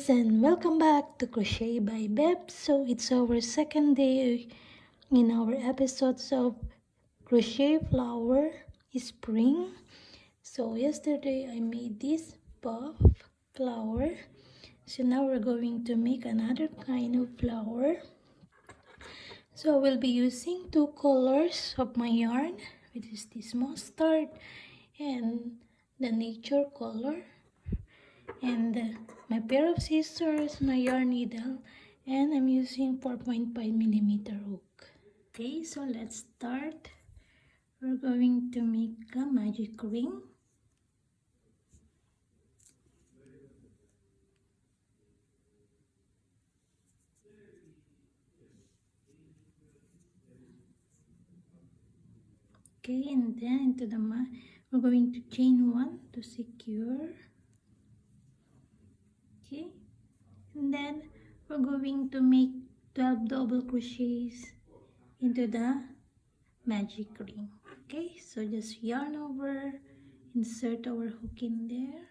guys, and welcome back to Crochet by Beb. So it's our second day in our episodes of Crochet Flower Spring. So yesterday I made this puff flower. So now we're going to make another kind of flower. So we'll be using two colors of my yarn, which is this mustard and the nature color. And my pair of scissors, my yarn needle, and I'm using 4.5mm hook. Okay, so let's start. We're going to make a magic ring. Okay, and then into the we're going to chain 1 to secure. Okay, and then we're going to make 12 double crochets into the magic ring. Okay, so just yarn over, insert our hook in there,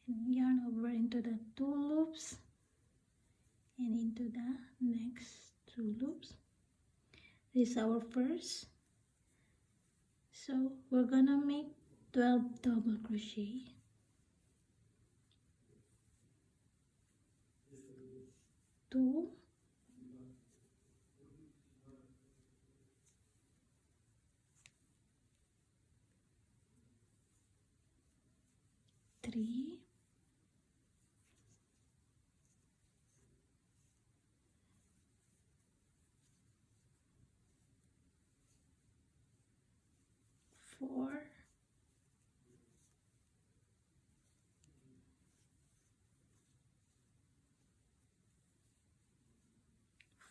and yarn over into the 2 loops and into the next 2 loops. This is our first. So we're gonna make 12 double crochet. 2, 3, 4,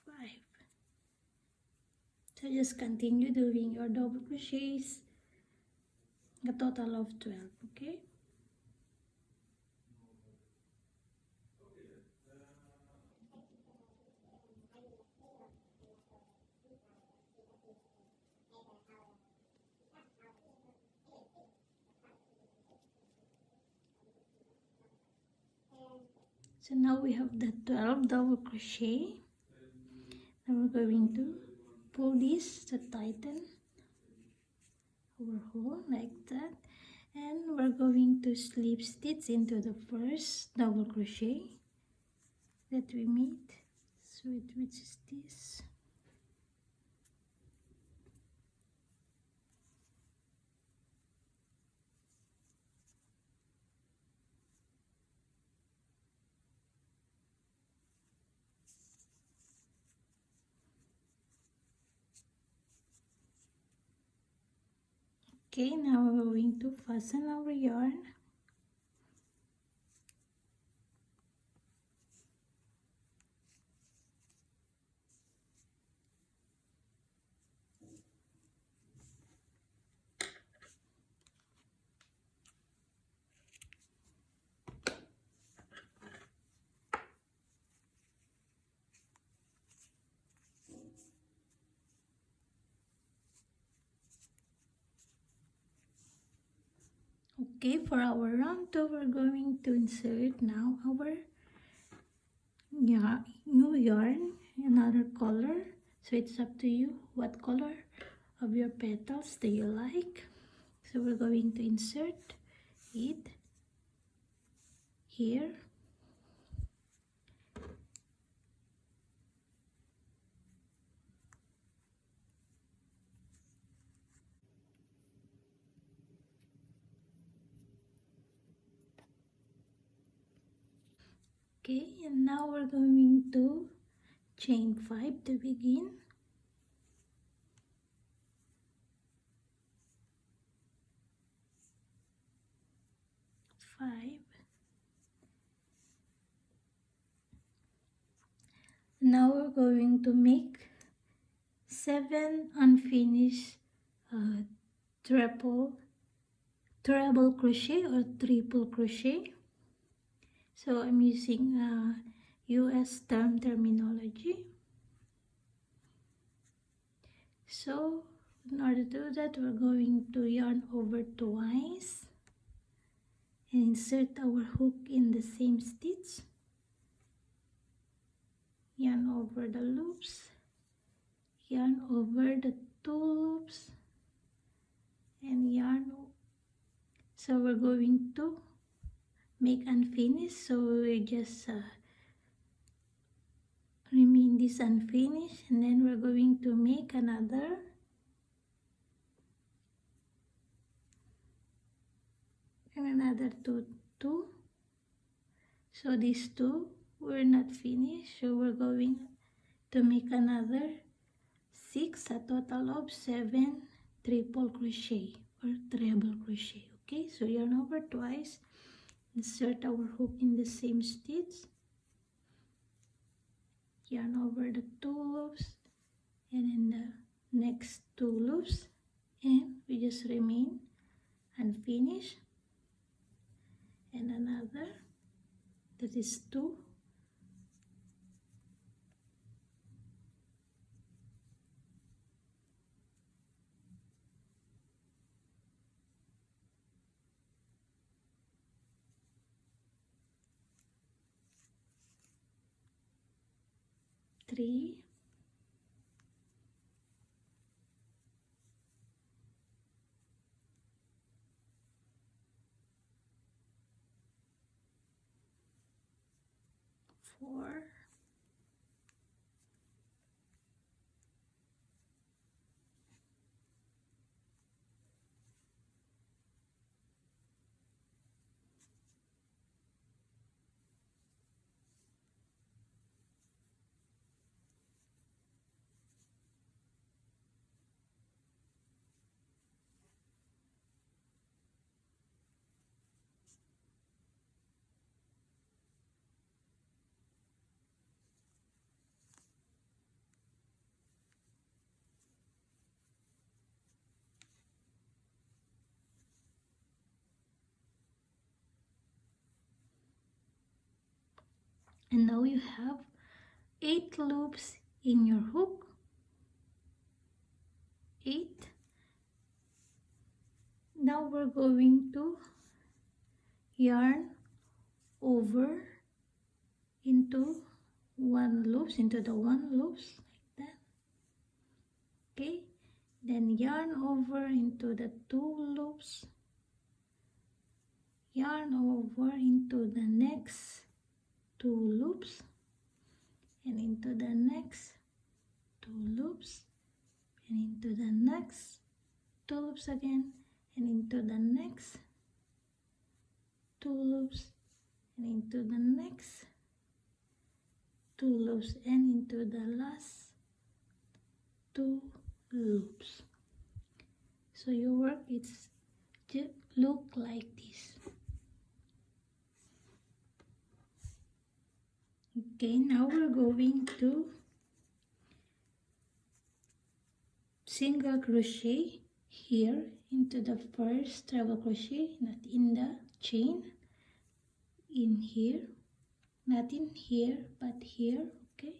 5. So just continue doing your double crochets, a total of 12, okay? So now we have the 12 double crochet. Now we're going to pull this to tighten our hole like that, and we're going to slip stitch into the first double crochet that we made. So which is this. Okay, now we're going to fasten our yarn. Okay, for our round 2, we're going to insert now our new yarn, another color. So it's up to you what color of your petals do you like. So we're going to insert it here. Okay, and now we're going to chain 5 to begin. 5. Now we're going to make 7 unfinished treble crochet or triple crochet. So I'm using US terminology. So in order to do that, we're going to yarn over twice and insert our hook in the same stitch. Yarn over the loops, yarn over the 2 loops, and yarn. So we're going to make unfinished, so we just remain this unfinished, and then we're going to make another and another two. So these 2 were not finished, so we're going to make another 6, a total of 7 triple crochet or treble crochet. Okay, so yarn over twice, insert our hook in the same stitch, yarn over the 2 loops and in the next 2 loops, and we just remain unfinished, and another, that is 2, three, 4, and now you have 8 loops in your hook. 8. Now we're going to yarn over into the one loops like that. Okay, then yarn over into the 2 loops, yarn over into the next 2 loops, and into the next 2 loops, and into the next 2 loops again, and into the next 2 loops, and into the next 2 loops, and into the last 2 loops. So your work is to look like this. Okay, now we're going to single crochet here into the first treble crochet, not in the chain, in here, not in here but here. Okay,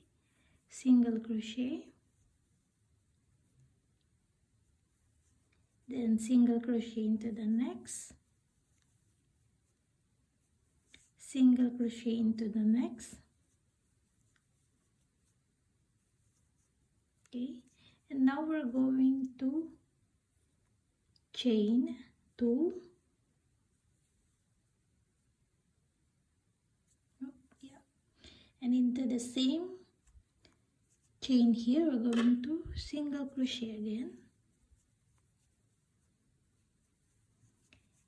single crochet, then single crochet into the next, single crochet into the next. Okay, and now we're going to chain 2, and into the same chain here we're going to single crochet again,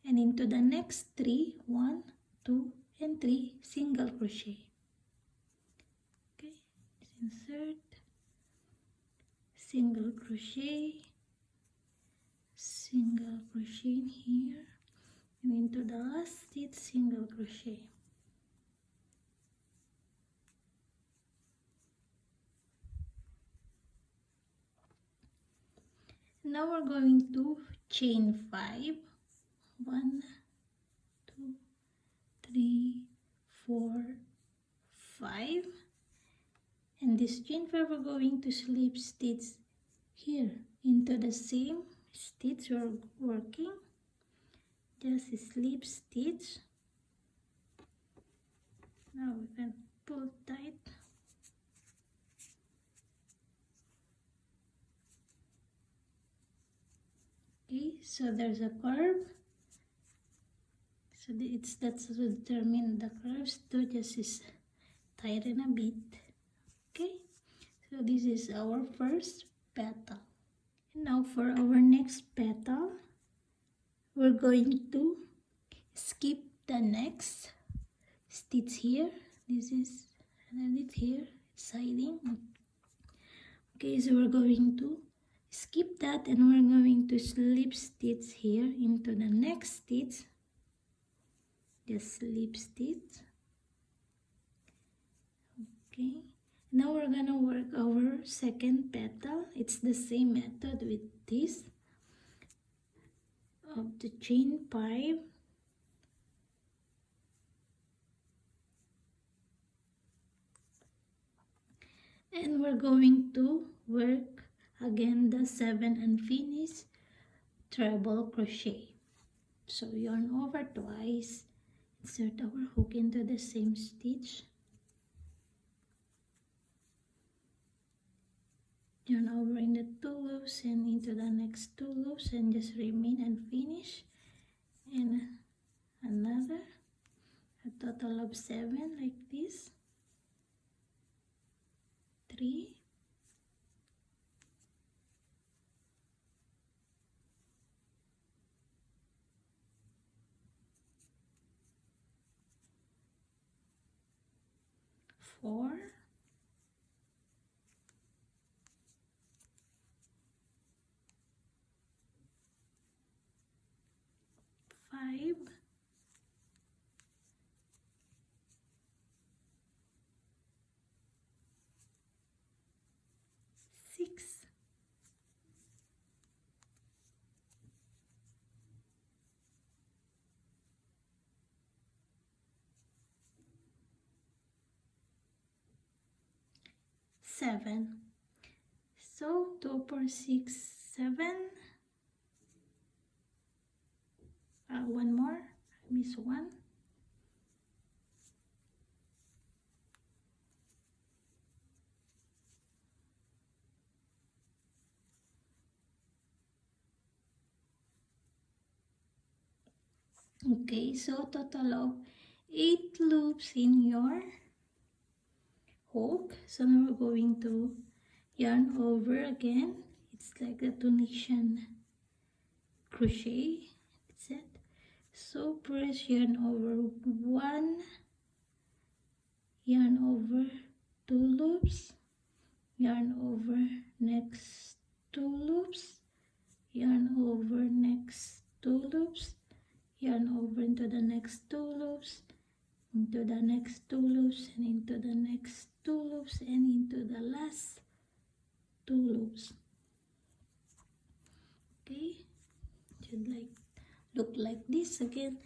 and into the next 3, 1, 2 and 3 single crochet. Okay, insert, single crochet, single crochet in here, and into the last stitch single crochet. Now we're going to chain 5, 1, 2, 3, 4, 5, and this chain 5 we're going to slip stitch here into the same stitch we're working, just slip stitch Now we can pull tight. Okay, so there's a curve. So that's to determine the curves to just is tighten a bit. Okay, so this is our first petal. And now for our next petal, we're going to skip the next stitch here. This is underneath here, it's hiding. Okay, so we're going to skip that and we're going to slip stitch here into the next stitch. Just slip stitch. Okay, now we're gonna work our second petal. It's the same method with this of the chain 5. And we're going to work again the 7 and finish treble crochet. So yarn over twice, insert our hook into the same stitch, yarn over in the 2 loops and into the next 2 loops and just remain and finish, and another, a total of 7 like this. 3, 4, 5, 6, 7. So 2, 4, 6, 7. One more, I miss one. Okay, so total of 8 loops in your hook. So now we're going to yarn over again. It's like a Tunisian crochet. That's it. So press yarn over 1, yarn over 2 loops, yarn over next 2 loops, yarn over next 2 loops, yarn over into the next 2 loops, into the next 2 loops, and into the next 2 loops, and into the last 2 loops. Okay, should look like this again,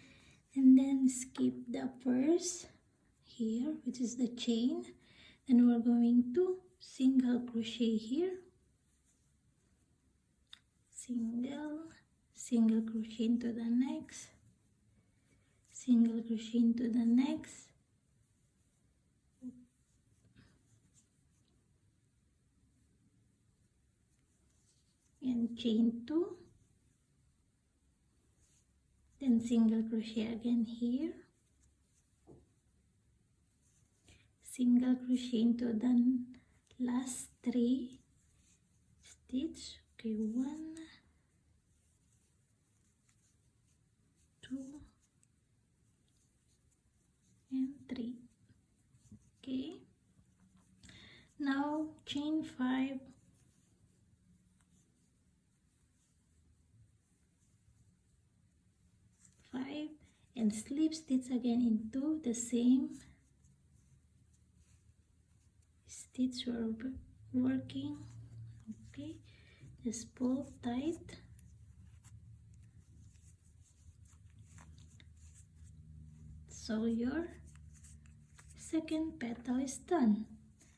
and then skip the first here, which is the chain, and we're going to single crochet here, single crochet into the next, single crochet into the next, and chain 2, then single crochet again here, single crochet into the last 3 stitch. Okay, 1, 2, and 3. Okay, now chain 5, and slip stitch again into the same stitch we're working. Okay, just pull tight. So your second petal is done.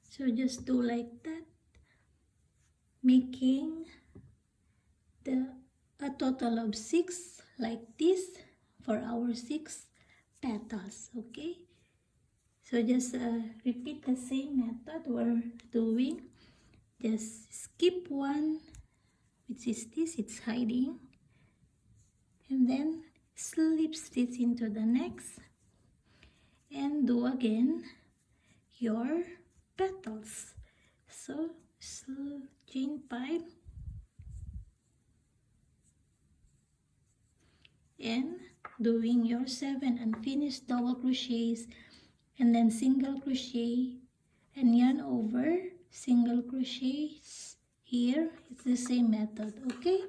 So just do like that, making a total of 6 like this for our 6 petals. Okay, So just repeat the same method we're doing. Just skip one, which is this, it's hiding, and then slip stitch into the next, and do again your petals. So chain 5 and doing your 7 unfinished double crochets, and then single crochet and yarn over, single crochets here. It's the same method. Okay,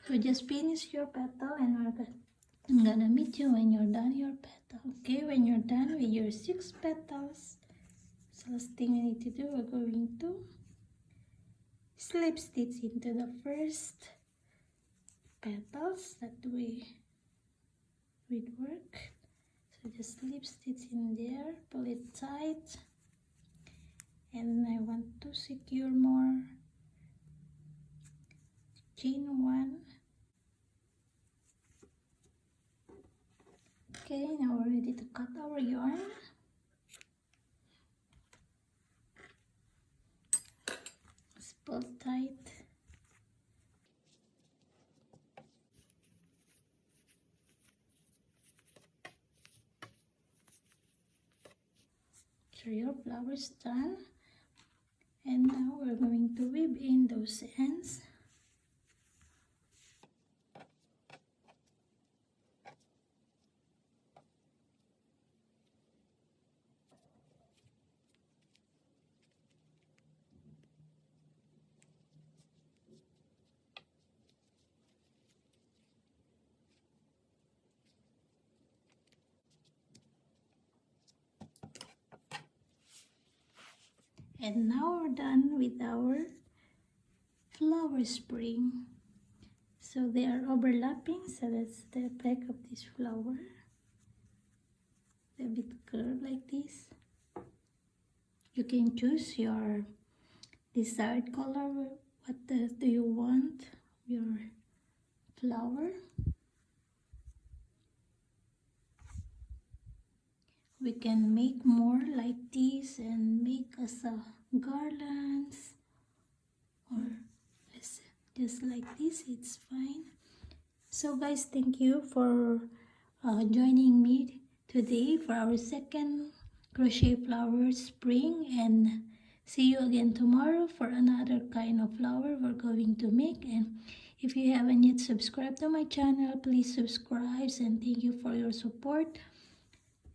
so just finish your petal, and I'm gonna meet you when you're done your petal. Okay, when you're done with your 6 petals, so last thing we need to do, we're going to slip stitch into the first petals that we would work. So just slip stitch in there, pull it tight, and I want to secure more. Chain 1. Okay, now we're ready to cut our yarn. Just pull tight. So your flower's done, and now we're going to weave in those ends. And now we're done with our flower spring. So they are overlapping, so that's the back of this flower. A bit curved like this. You can choose your desired color. What do you want your flower? We can make more like this and make as a garlands, or just like this, it's fine. So guys, thank you for joining me today for our second crochet flower spring, and see you again tomorrow for another kind of flower we're going to make. And if you haven't yet subscribed to my channel, please subscribe, and thank you for your support.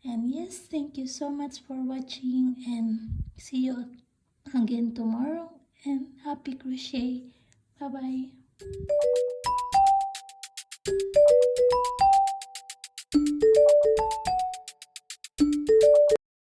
And yes, thank you so much for watching, and see you again tomorrow, and happy crochet. Bye bye.